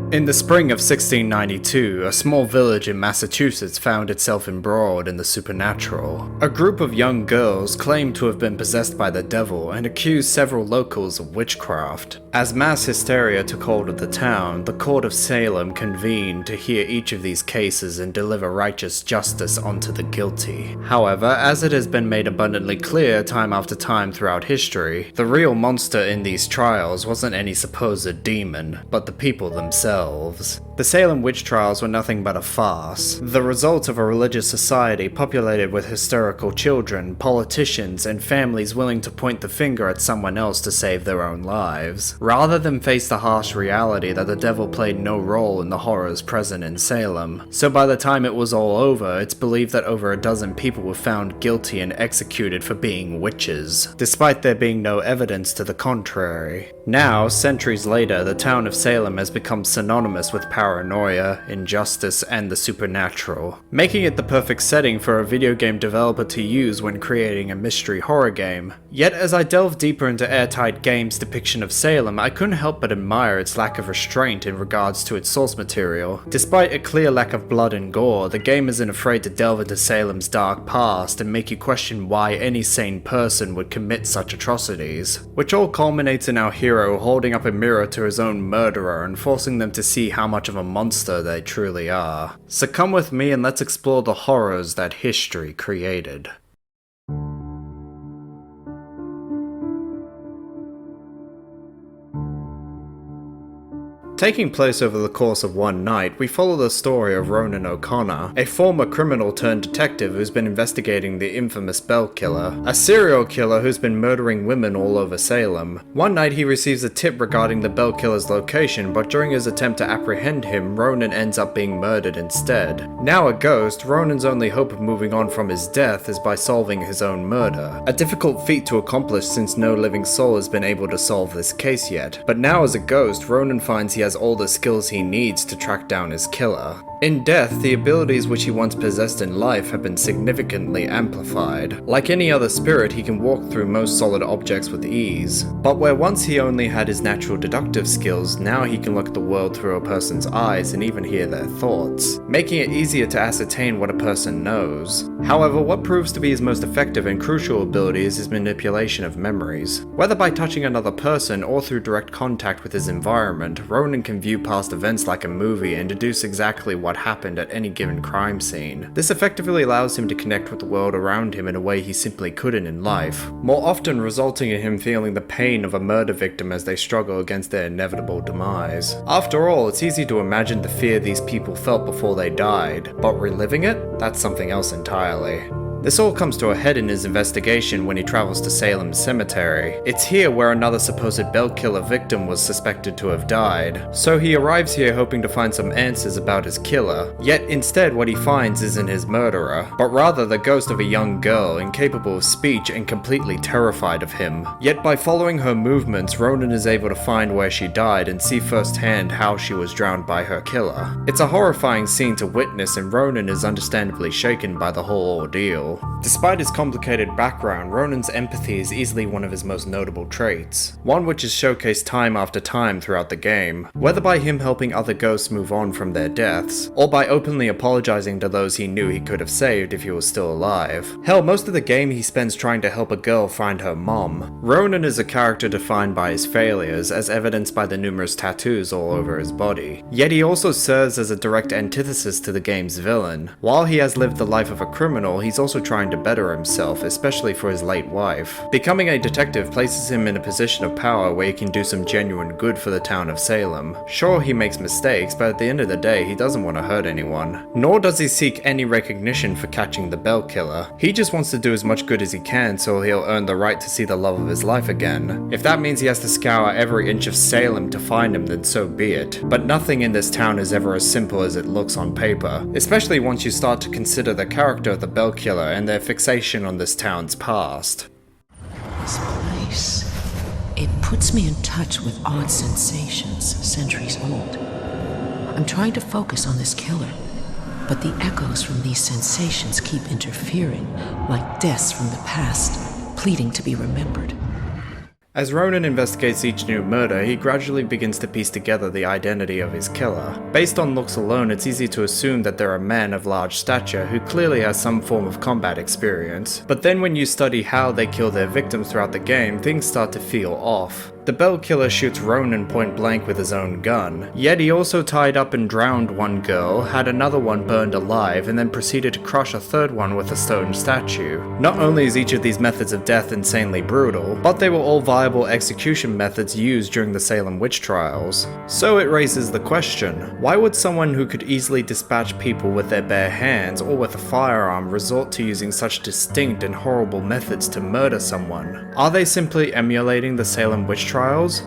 In the spring of 1692, a small village in Massachusetts found itself embroiled in the supernatural. A group of young girls claimed to have been possessed by the devil and accused several locals of witchcraft. As mass hysteria took hold of the town, the court of Salem convened to hear each of these cases and deliver righteous justice onto the guilty. However, as it has been made abundantly clear time after time throughout history, the real monster in these trials wasn't any supposed demon, but the people themselves. The Salem witch trials were nothing but a farce, the result of a religious society populated with hysterical children, politicians, and families willing to point the finger at someone else to save their own lives, rather than face the harsh reality that the devil played no role in the horrors present in Salem. So by the time it was all over, it's believed that over a dozen people were found guilty and executed for being witches, despite there being no evidence to the contrary. Now, centuries later, the town of Salem has become synonymous with paranoia, injustice, and the supernatural, making it the perfect setting for a video game developer to use when creating a mystery horror game. Yet as I delved deeper into Airtight Games' depiction of Salem, I couldn't help but admire its lack of restraint in regards to its source material. Despite a clear lack of blood and gore, the game isn't afraid to delve into Salem's dark past and make you question why any sane person would commit such atrocities, which all culminates in our hero holding up a mirror to his own murderer and forcing them to see how much of a monster they truly are. So come with me and let's explore the horrors that history created. Taking place over the course of one night, we follow the story of Ronan O'Connor, a former criminal turned detective who's been investigating the infamous Bell Killer, a serial killer who's been murdering women all over Salem. One night he receives a tip regarding the Bell Killer's location, but during his attempt to apprehend him, Ronan ends up being murdered instead. Now a ghost, Ronan's only hope of moving on from his death is by solving his own murder. A difficult feat to accomplish since no living soul has been able to solve this case yet. But now as a ghost, Ronan finds he has all the skills he needs to track down his killer. In death, the abilities which he once possessed in life have been significantly amplified. Like any other spirit, he can walk through most solid objects with ease. But where once he only had his natural deductive skills, now he can look at the world through a person's eyes and even hear their thoughts, making it easier to ascertain what a person knows. However, what proves to be his most effective and crucial ability is his manipulation of memories. Whether by touching another person or through direct contact with his environment, Ronan can view past events like a movie and deduce exactly what happened at any given crime scene. This effectively allows him to connect with the world around him in a way he simply couldn't in life, more often resulting in him feeling the pain of a murder victim as they struggle against their inevitable demise. After all, it's easy to imagine the fear these people felt before they died, but reliving it? That's something else entirely. This all comes to a head in his investigation when he travels to Salem's cemetery. It's here where another supposed Bell Killer victim was suspected to have died. So he arrives here hoping to find some answers about his killer, yet instead what he finds isn't his murderer, but rather the ghost of a young girl incapable of speech and completely terrified of him. Yet by following her movements, Ronan is able to find where she died and see firsthand how she was drowned by her killer. It's a horrifying scene to witness, and Ronan is understandably shaken by the whole ordeal. Despite his complicated background, Ronan's empathy is easily one of his most notable traits, one which is showcased time after time throughout the game, whether by him helping other ghosts move on from their deaths, or by openly apologizing to those he knew he could have saved if he was still alive. Hell, most of the game he spends trying to help a girl find her mom. Ronan is a character defined by his failures, as evidenced by the numerous tattoos all over his body. Yet he also serves as a direct antithesis to the game's villain. While he has lived the life of a criminal, he's also trying to better himself, especially for his late wife. Becoming a detective places him in a position of power where he can do some genuine good for the town of Salem. Sure, he makes mistakes, but at the end of the day, he doesn't want to hurt anyone. Nor does he seek any recognition for catching the Bell Killer. He just wants to do as much good as he can so he'll earn the right to see the love of his life again. If that means he has to scour every inch of Salem to find him, then so be it. But nothing in this town is ever as simple as it looks on paper, especially once you start to consider the character of the Bell Killer and their fixation on this town's past. This place, it puts me in touch with odd sensations, centuries old. I'm trying to focus on this killer, but the echoes from these sensations keep interfering, like deaths from the past, pleading to be remembered. As Ronan investigates each new murder, he gradually begins to piece together the identity of his killer. Based on looks alone, it's easy to assume that they're a man of large stature who clearly has some form of combat experience. But then when you study how they kill their victims throughout the game, things start to feel off. The Bell Killer shoots Ronan point blank with his own gun, yet he also tied up and drowned one girl, had another one burned alive, and then proceeded to crush a third one with a stone statue. Not only is each of these methods of death insanely brutal, but they were all viable execution methods used during the Salem witch trials. So it raises the question, why would someone who could easily dispatch people with their bare hands or with a firearm resort to using such distinct and horrible methods to murder someone? Are they simply emulating the Salem witch trials?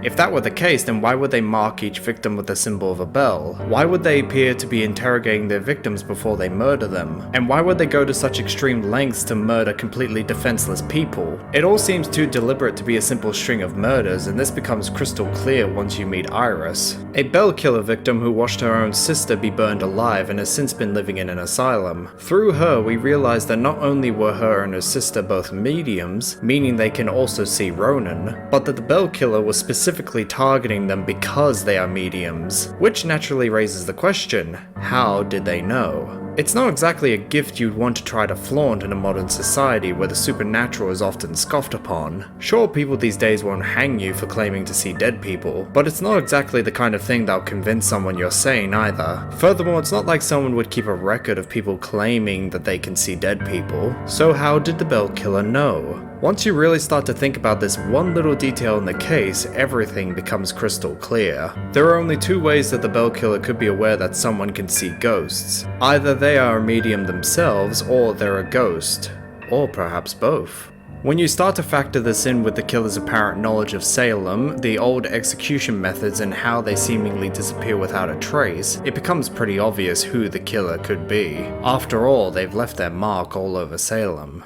If that were the case, then why would they mark each victim with the symbol of a bell? Why would they appear to be interrogating their victims before they murder them? And why would they go to such extreme lengths to murder completely defenseless people? It all seems too deliberate to be a simple string of murders, and this becomes crystal clear once you meet Iris, a Bell Killer victim who watched her own sister be burned alive and has since been living in an asylum. Through her, we realize that not only were her and her sister both mediums, meaning they can also see Ronan, but that the Bell Killer was specifically targeting them because they are mediums, which naturally raises the question, how did they know? It's not exactly a gift you'd want to try to flaunt in a modern society where the supernatural is often scoffed upon. Sure, people these days won't hang you for claiming to see dead people, but it's not exactly the kind of thing that'll convince someone you're sane either. Furthermore, it's not like someone would keep a record of people claiming that they can see dead people. So how did the Bell Killer know? Once you really start to think about this one little detail in the case, everything becomes crystal clear. There are only two ways that the Bell Killer could be aware that someone can see ghosts. Either they are a medium themselves, or they're a ghost. Or perhaps both. When you start to factor this in with the killer's apparent knowledge of Salem, the old execution methods and how they seemingly disappear without a trace, it becomes pretty obvious who the killer could be. After all, they've left their mark all over Salem.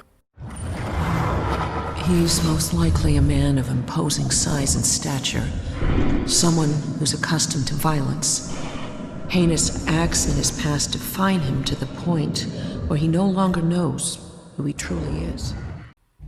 He's most likely a man of imposing size and stature. Someone who's accustomed to violence. Heinous acts in his past define him to the point where he no longer knows who he truly is.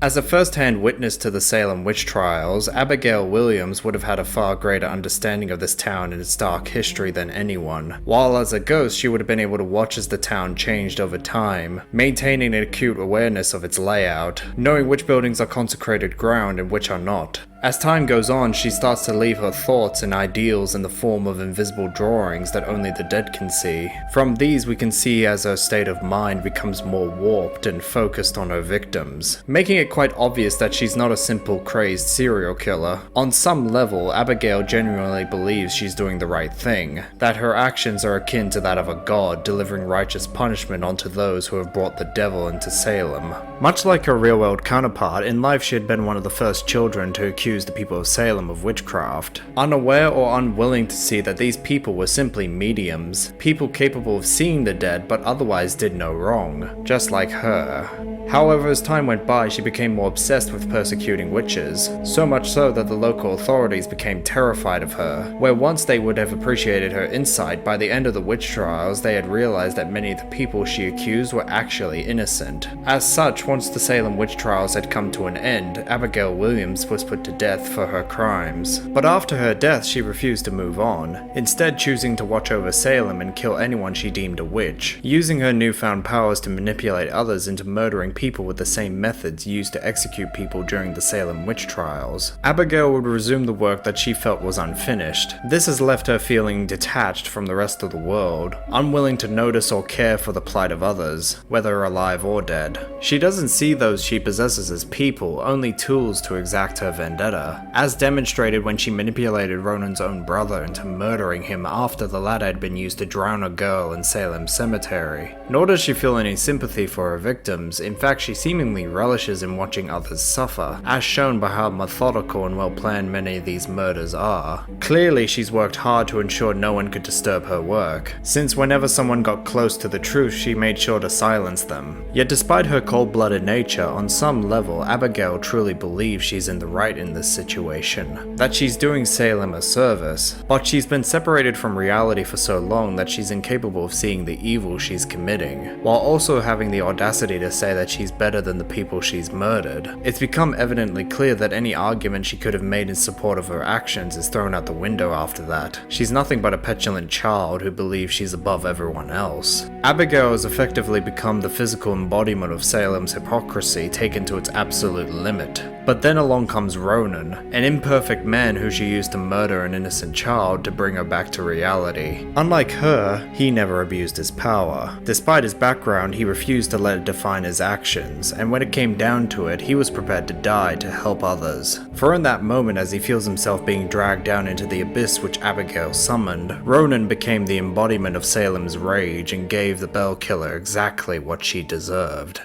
As a first-hand witness to the Salem witch trials, Abigail Williams would have had a far greater understanding of this town and its dark history than anyone, while as a ghost she would have been able to watch as the town changed over time, maintaining an acute awareness of its layout, knowing which buildings are consecrated ground and which are not. As time goes on, she starts to leave her thoughts and ideals in the form of invisible drawings that only the dead can see. From these we can see as her state of mind becomes more warped and focused on her victims, making it quite obvious that she's not a simple crazed serial killer. On some level, Abigail genuinely believes she's doing the right thing, that her actions are akin to that of a god delivering righteous punishment onto those who have brought the devil into Salem. Much like her real-world counterpart, in life she had been one of the first children to accuse the people of Salem of witchcraft, unaware or unwilling to see that these people were simply mediums, people capable of seeing the dead but otherwise did no wrong, just like her. However, as time went by, she became more obsessed with persecuting witches, so much so that the local authorities became terrified of her. Where once they would have appreciated her insight, by the end of the witch trials they had realized that many of the people she accused were actually innocent. As such, once the Salem witch trials had come to an end, Abigail Williams was put to death for her crimes. But after her death, she refused to move on, instead choosing to watch over Salem and kill anyone she deemed a witch, using her newfound powers to manipulate others into murdering people with the same methods used to execute people during the Salem witch trials. Abigail would resume the work that she felt was unfinished. This has left her feeling detached from the rest of the world, unwilling to notice or care for the plight of others, whether alive or dead. She doesn't see those she possesses as people, only tools to exact her vendetta, as demonstrated when she manipulated Ronan's own brother into murdering him after the latter had been used to drown a girl in Salem Cemetery. Nor does she feel any sympathy for her victims. In fact, she seemingly relishes in watching others suffer, as shown by how methodical and well planned many of these murders are. Clearly, she's worked hard to ensure no one could disturb her work, since whenever someone got close to the truth, she made sure to silence them. Yet despite her cold-blooded nature, on some level, Abigail truly believes she's in the right in this this situation, that she's doing Salem a service, but she's been separated from reality for so long that she's incapable of seeing the evil she's committing, while also having the audacity to say that she's better than the people she's murdered. It's become evidently clear that any argument she could have made in support of her actions is thrown out the window after that. She's nothing but a petulant child who believes she's above everyone else. Abigail has effectively become the physical embodiment of Salem's hypocrisy taken to its absolute limit. But then along comes Ronan, an imperfect man who she used to murder an innocent child to bring her back to reality. Unlike her, he never abused his power. Despite his background, he refused to let it define his actions, and when it came down to it, he was prepared to die to help others. For in that moment, as he feels himself being dragged down into the abyss which Abigail summoned, Ronan became the embodiment of Salem's rage and gave the Bell Killer exactly what she deserved.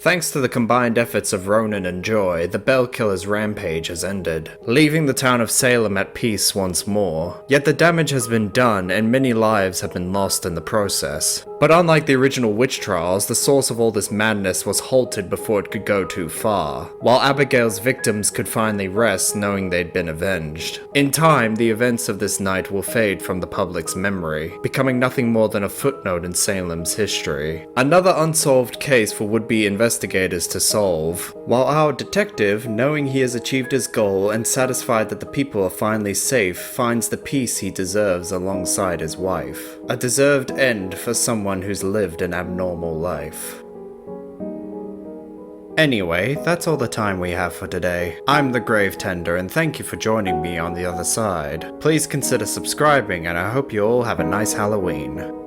Thanks to the combined efforts of Ronan and Joy, the Bell Killer's rampage has ended, leaving the town of Salem at peace once more. Yet the damage has been done and many lives have been lost in the process. But unlike the original witch trials, the source of all this madness was halted before it could go too far, while Abigail's victims could finally rest knowing they'd been avenged. In time, the events of this night will fade from the public's memory, becoming nothing more than a footnote in Salem's history. Another unsolved case for would-be investigators to solve, while our detective, knowing he has achieved his goal and satisfied that the people are finally safe, finds the peace he deserves alongside his wife. A deserved end for someone who's lived an abnormal life. Anyway, that's all the time we have for today. I'm the Grave Tender and thank you for joining me on the other side. Please consider subscribing and I hope you all have a nice Halloween.